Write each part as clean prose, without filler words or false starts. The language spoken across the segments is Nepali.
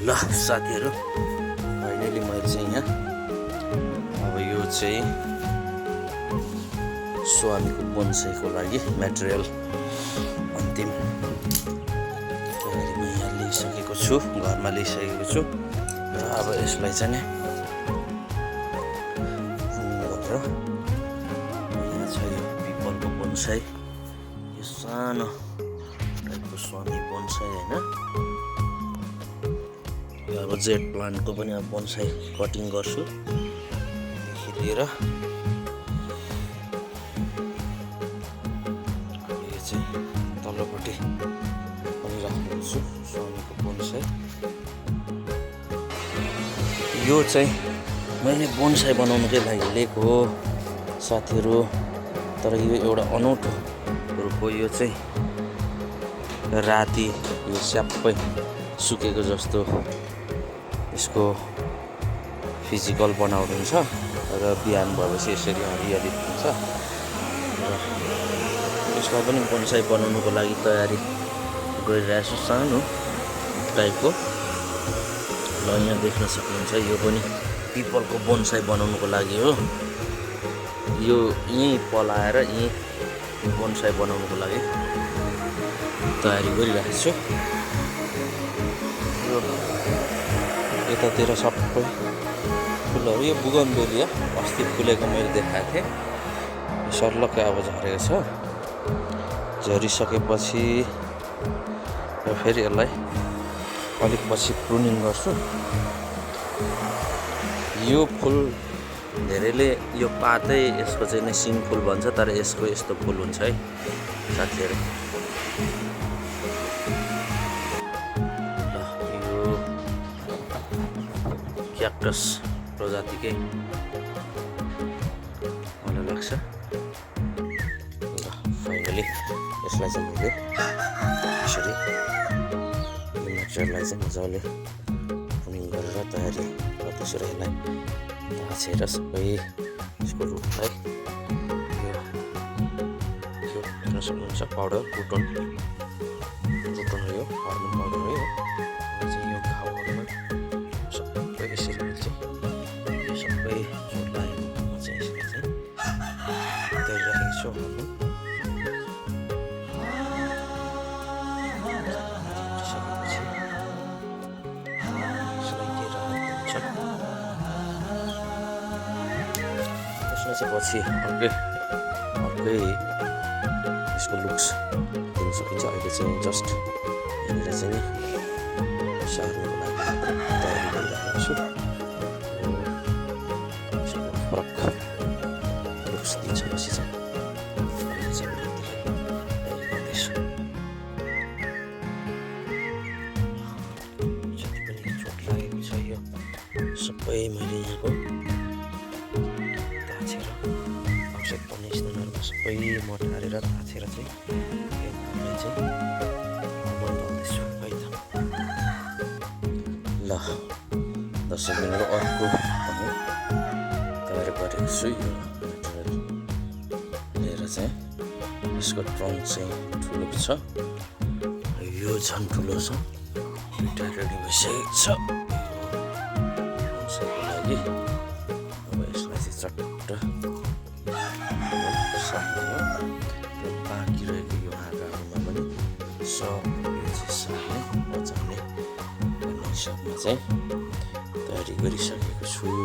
ल साथीहरू, फाइनली मैले चाहिँ यहाँ अब यो चाहिँ स्वामीको बोनसाईको लागि मेटेरियल अन्तिम तयारीमा यहाँ लिइसकेको छु, घरमा लिइसकेको छु। र अब यसलाई चाहिँ गरेर यहाँ छ यो पिपलको बोनसाई, यो सानो टाइपको स्वामी बोनसाई होइन। यो अब जेट प्लान्टको पनि अब बोनसाई कटिङ गर्छु देखि लिएर यो चाहिँ तल्लोपट्टि पनि राख्छु स्वामीको बोनसाई। यो चाहिँ मैले बोनसाई बनाउनुकै लागि लिएको हो साथीहरू, तर यो एउटा अनौठो रुख हो। यो चाहिँ राति यो स्याप्पै सुकेको जस्तो यसको फिजिकल बनावट हुन्छ र बिहान भएपछि यसरी हरियाली हुन्छ। र यसलाई पनि बोनसाई बनाउनुको लागि तयारी गरिरहेको छु, सानो टाइपको। ल यहाँ देख्न सक्नुहुन्छ यो पनि पिपलको बोनसाई बनाउनुको लागि हो। यो यहीँ पलाएर यहीँ बोनसाई बनाउनुको लागि तयारी गरिरहेको छु। यो यतातिर सबै फुलहरू, यो बुगनबेलिया अस्ति फुलेको मैले देखाएको थिएँ, यो सर्लक्कै अब झरेको छ। झरिसकेपछि र फेरि यसलाई अलिक पछि प्रुनिङ गर्छु। यो फुल धेरैले यो पातै यसको चाहिँ नै सिङ फुल भन्छ, तर यसको यस्तो फुल हुन्छ है साथीहरू। यो क्याक्टस प्रजातिकै मलाई लाग्छ। ल फाइनली यसलाई चाहिँ मैले यसरी मेटेरियललाई चाहिँ मजाले प्रुनिङ गरेर तयारी गर्दैछु र यसलाई ताछेर सबै यसको रुखलाई यो हेर्न सक्नुहुन्छ पाउडर रुटन हो, यो हर्मोन पाउडर हो। यो चाहिँ यो घाउहरूमा सबै यसरी मिल्छ। यो सबै जोडलाई म चाहिँ यसलाई चाहिँ तयारिराखेको छु हर्मोन। पछि अर्कै यसको लुक्स दिन सकिन्छ। अहिले चाहिँ जस्ट यहाँनिर चाहिँ सार्नुको लागि तयारी गरिरहेको छु। फरक लुक्स दिन्छ पछि चाहिँ गर्दैछु। जति पनि चोट लागेको छ यो सबै मैले यहाँको आवश्यक पर्ने स्थानहरूमा सबै मटारेर ताछेर चाहिँ यो घरलाई चाहिँ हर्मोन लगाउँदैछु है त। ल दर्शक बिन्दु अर्को तयारी गरेको छु। यो मेटेरियल लिएर चाहिँ यसको ट्रङ्क चाहिँ ठुलो छ, यो झन् ठुलो छ। दुइटा रेडी भइसकेको छ बोनसाईको लागि। अब यसलाई चाहिँ चट्ट बाँकी रहेको यो हाँगाहरूमा पनि सब यो चाहिँ सार्ने बचाउने भन्ने हिसाबमा चाहिँ तयारी गरिसकेको छु। यो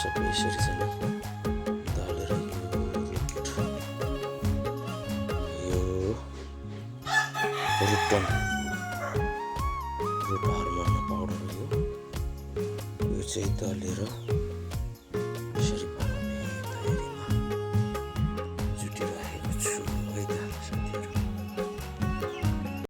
सबै यसरी चाहिँ दलेर यो रुट हर्मोन पाउडर यो चाहिँ दलेर